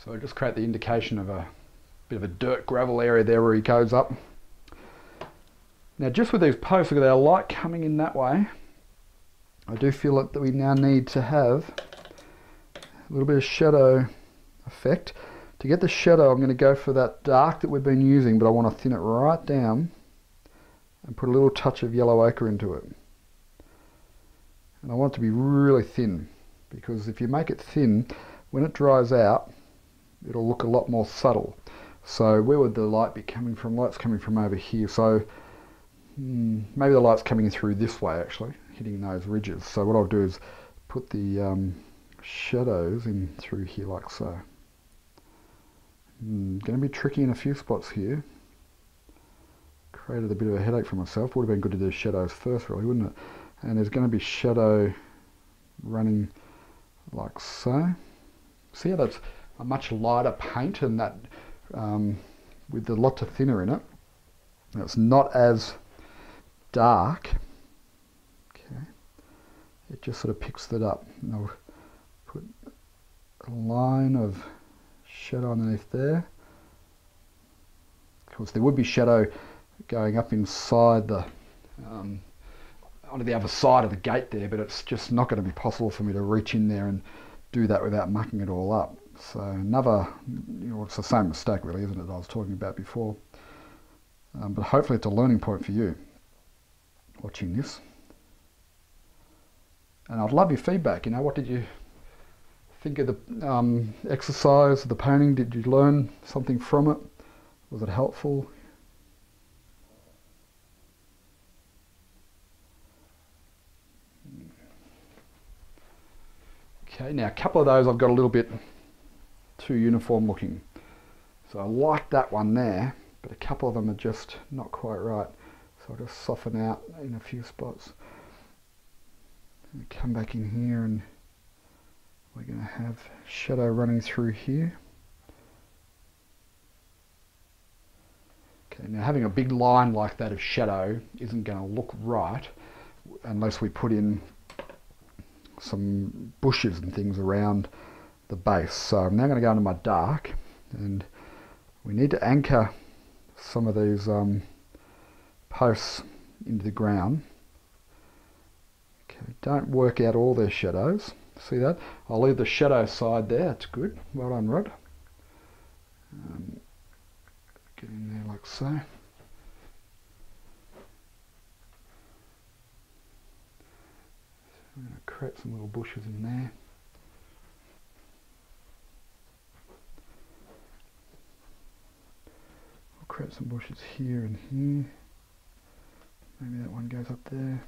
So just create the indication of a bit of a dirt gravel area there where he goes up. Now just with these posts, look at our light coming in that way. I do feel that we now need to have a little bit of shadow effect. To get the shadow, I'm going to go for that dark that we've been using, but I want to thin it right down and put a little touch of yellow ochre into it. And I want it to be really thin, because if you make it thin, when it dries out, it'll look a lot more subtle. So where would the light be coming from? Light's coming from over here. So maybe the light's coming through this way, actually, hitting those ridges. So what I'll do is put the shadows in through here like so. Going to be tricky in a few spots here. Created a bit of a headache for myself. Would have been good to do shadows first, really, wouldn't it? And there's going to be shadow running like so. See how that's a much lighter paint, and that with the lot thinner in it, it's not as dark. Okay, it just sort of picks that up. And I'll put a line of shadow underneath there. Of course, there would be shadow going up inside the onto the other side of the gate there, but it's just not going to be possible for me to reach in there and do that without mucking it all up. So another, it's the same mistake really, isn't it, that I was talking about before. But hopefully it's a learning point for you watching this. And I'd love your feedback. What did you think of the exercise, the painting? Did you learn something from it? Was it helpful? Okay, now a couple of those I've got a little bit too uniform looking. So I like that one there, but a couple of them are just not quite right. So I'll just soften out in a few spots. And come back in here, and we're going to have shadow running through here. Okay, now having a big line like that of shadow isn't going to look right unless we put in some bushes and things around the base. So I'm now going to go into my dark, and we need to anchor some of these posts into the ground. Okay, don't work out all their shadows. See that? I'll leave the shadow side there. That's good. Well done, Rod. Get in there like so. I'm going to create some little bushes in there. I'll create some bushes here and here. Maybe that one goes up there.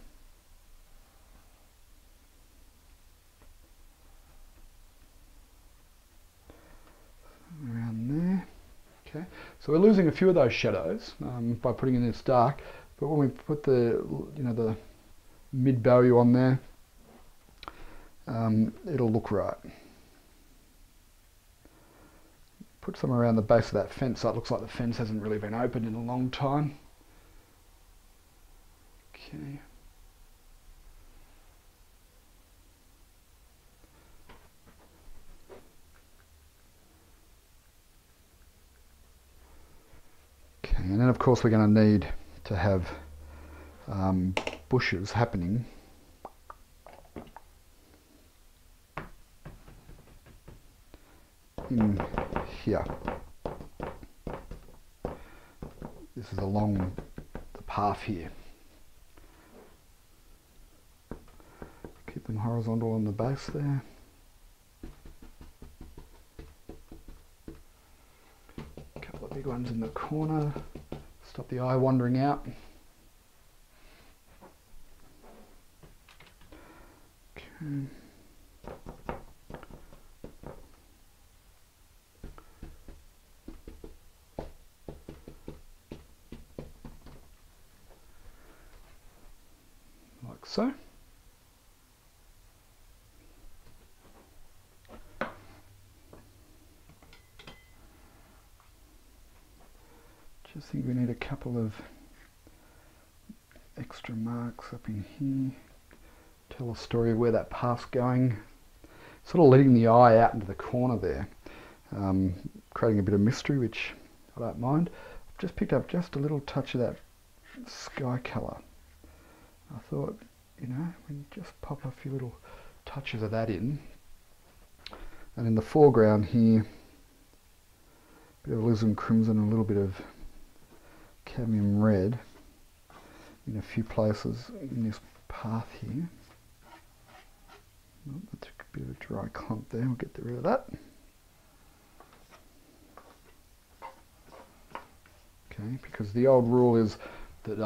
Around there. Okay, so we're losing a few of those shadows by putting in this dark, but when we put the the mid value on there, it'll look right. Put some around the base of that fence, so it looks like the fence hasn't really been opened in a long time. Okay. Okay, and then of course we're going to need to have bushes happening in here. This is along the path here. Keep them horizontal on the base there. A couple of big ones in the corner. Stop the eye wandering out. Okay. Like so. Just think we need a couple of extra marks up in here. Tell a story of where that path's going. Sort of letting the eye out into the corner there. creating a bit of mystery, which I don't mind. I've just picked up just a little touch of that sky colour. I thought, you know, we just pop a few little touches of that in. And in the foreground here, a bit of alizarin crimson and a little bit of cadmium red in a few places in this path here. Oh, that's a bit of a dry clump there, we'll get rid of that. Okay, because the old rule is that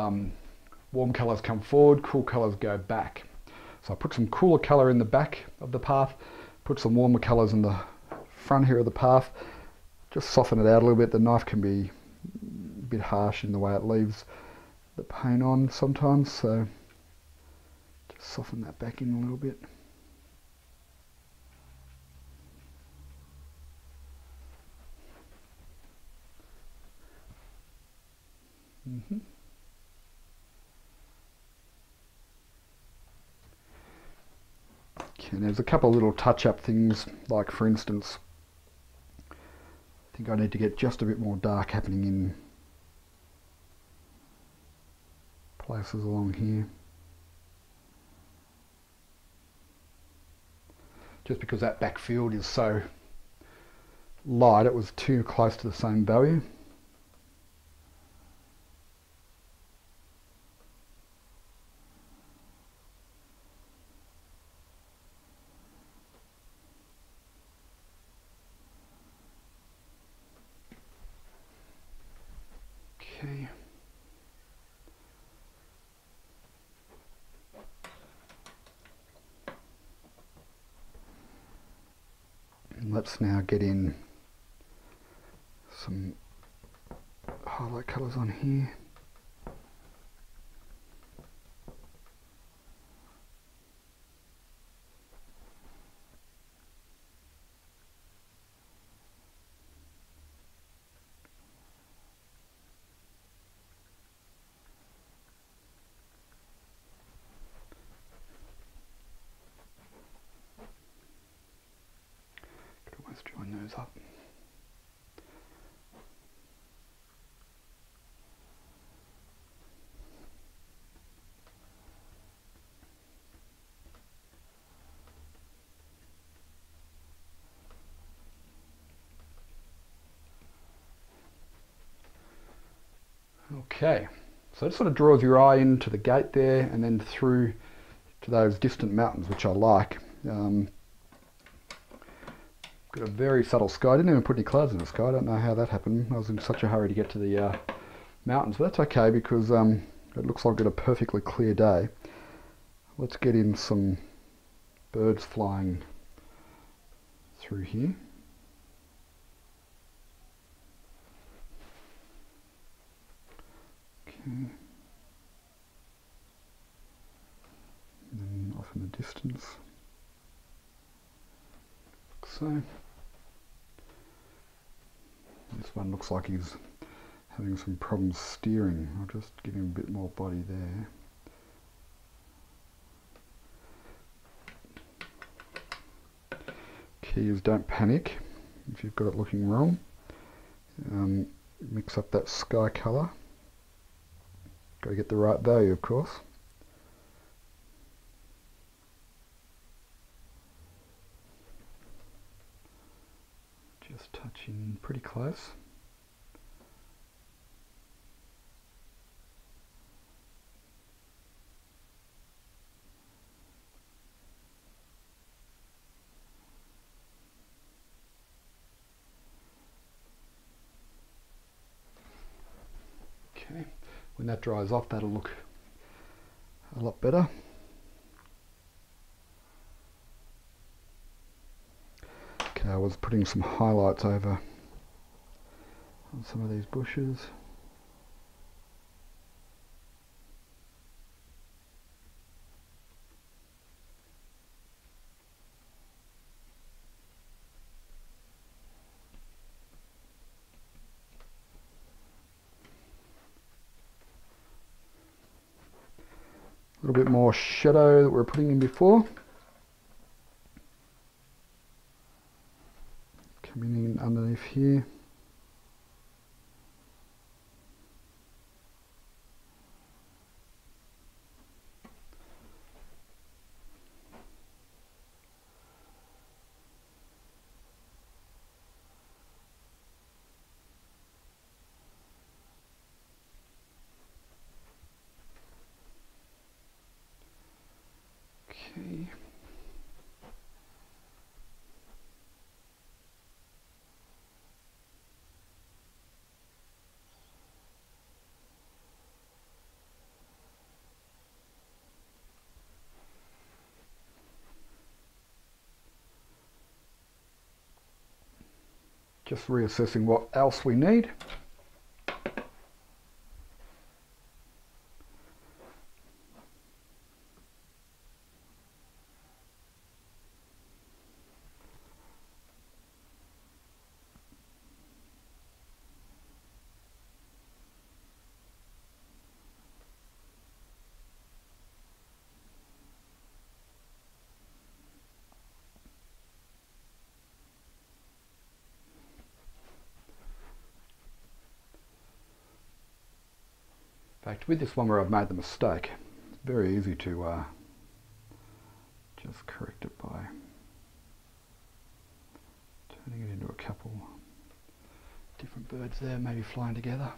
warm colours come forward, cool colours go back. So I put some cooler colour in the back of the path, put some warmer colours in the front here of the path, just soften it out a little bit. The knife can be a bit harsh in the way it leaves the paint on sometimes, so just soften that back in a little bit. Okay, there's a couple of little touch-up things, like for instance, I think I need to get just a bit more dark happening in places along here. Just because that back field is so light, it was too close to the same value. Okay. And let's now get in some highlight colours on here. Let's join those up. Okay, so it sort of draws your eye into the gate there and then through to those distant mountains, which I like. Got a very subtle sky. I didn't even put any clouds in the sky. I don't know how that happened. I was in such a hurry to get to the mountains, but that's okay because it looks like we've got a perfectly clear day. Let's get in some birds flying through here. Okay. And then off in the distance. So this one looks like he's having some problems steering. I'll just give him a bit more body there. Key is don't panic if you've got it looking wrong. Mix up that sky colour. Got to get the right value, of course. Just touching pretty close. Okay, when that dries off, that'll look a lot better. Okay, I was putting some highlights over on some of these bushes. A little bit more shadow that we were putting in before. Coming in underneath here. Okay. Just reassessing what else we need. In fact, with this one where I've made the mistake, it's very easy to just correct it by turning it into a couple different birds there, maybe flying together.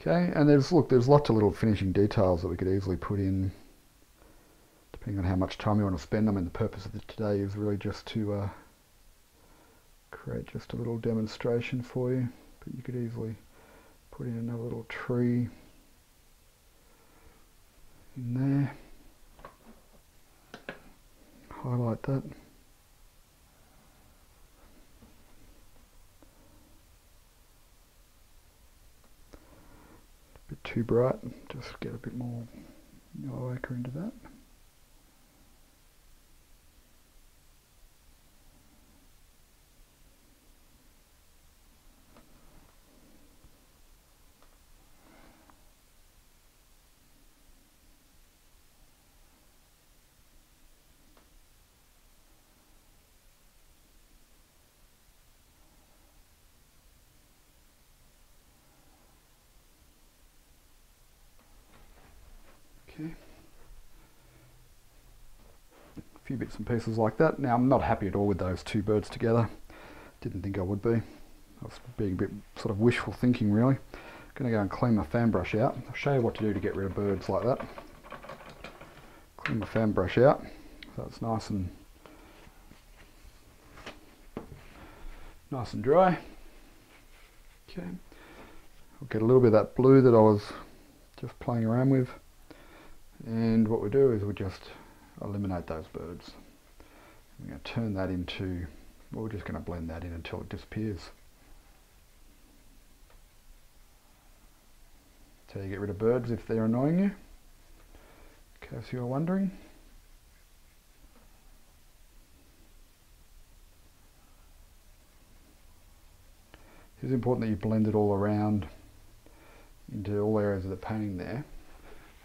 Okay, and there's lots of little finishing details that we could easily put in, depending on how much time you want to spend. I mean, the purpose of it today is really just to create just a little demonstration for you, but you could easily put in another little tree in there, highlight that. A bit too bright, just get a bit more yellow ochre into that. Okay. A few bits and pieces like that. Now, I'm not happy at all with those two birds together. Didn't think I would be. I was being a bit sort of wishful thinking, really. Going to go and clean my fan brush out. I'll show you what to do to get rid of birds like that. Clean my fan brush out so it's nice and dry. Okay. I'll get a little bit of that blue that I was just playing around with. And what we do is we just eliminate those birds. I'm going to turn that into, well, we're just going to blend that in until it disappears. So you get rid of birds if they're annoying you, in case you're wondering. It's important that you blend it all around into all areas of the painting there.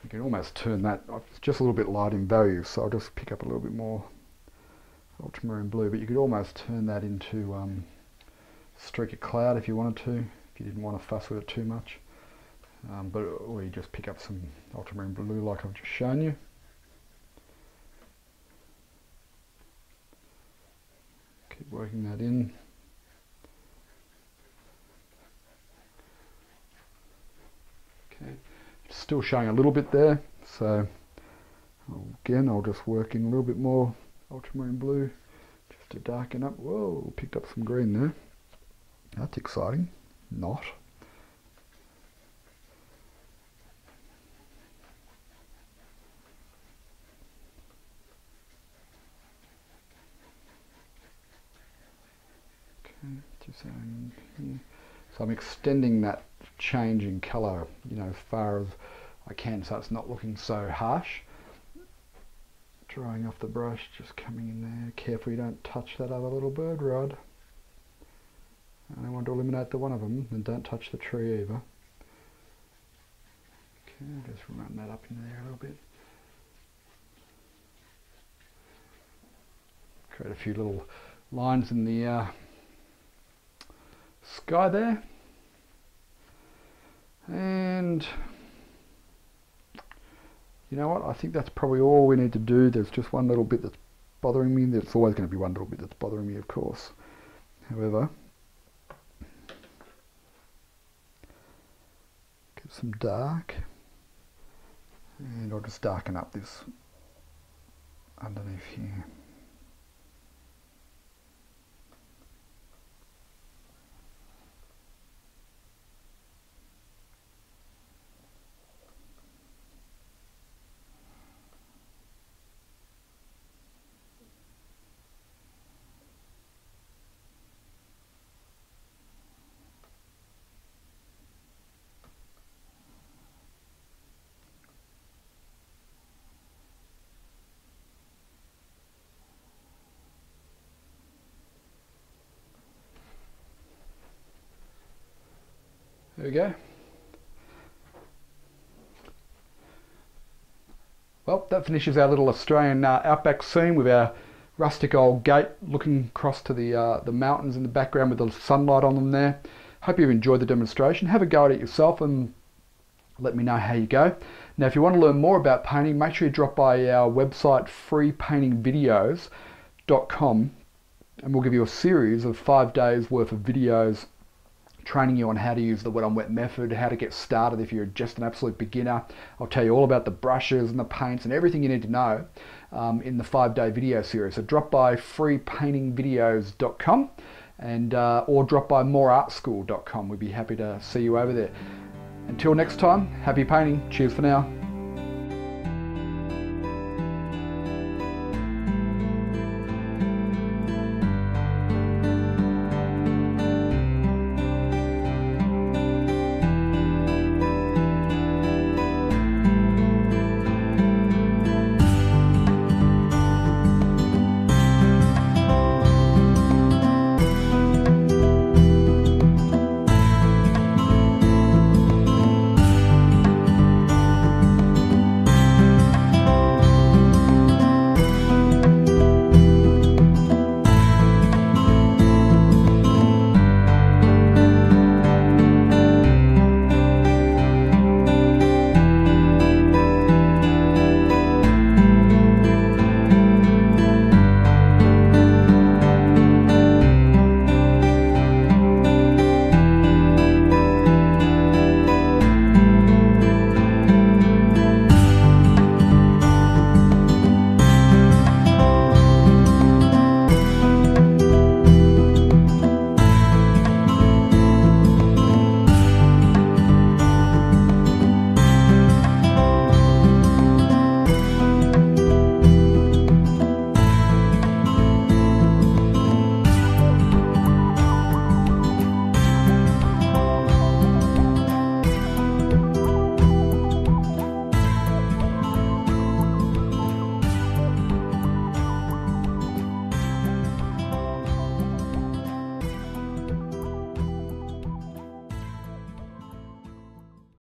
You can almost turn that, it's just a little bit light in value, so I'll just pick up a little bit more ultramarine blue, but you could almost turn that into a streak of cloud if you wanted to, if you didn't want to fuss with it too much. Or you just pick up some ultramarine blue like I've just shown you. Keep working that in. Okay. Still showing a little bit there, so again I'll just work in a little bit more ultramarine blue just to darken up. Whoa, picked up some green there. That's exciting. Not. Okay, just here. So I'm extending that change in colour, you know, as far as I can, so it's not looking so harsh. Drying off the brush, just coming in there. Careful you don't touch that other little bird rod. I want to eliminate the one of them, and don't touch the tree either. Okay, just run that up in there a little bit. Create a few little lines in the sky there. And you know what, I think that's probably all we need to do. There's just one little bit that's bothering me. There's always going to be one little bit that's bothering me, of course. However, get some dark, and I'll just darken up this underneath here. There we go. Well, that finishes our little Australian outback scene with our rustic old gate looking across to the mountains in the background with the sunlight on them there. Hope you've enjoyed the demonstration. Have a go at it yourself and let me know how you go. Now, if you want to learn more about painting, make sure you drop by our website, freepaintingvideos.com, and we'll give you a series of 5 days worth of videos training you on how to use the wet on wet method, how to get started if you're just an absolute beginner. I'll tell you all about the brushes and the paints and everything you need to know in the 5-day video series. So drop by freepaintingvideos.com and or drop by moreartschool.com. We'd be happy to see you over there. Until next time, happy painting. Cheers for now.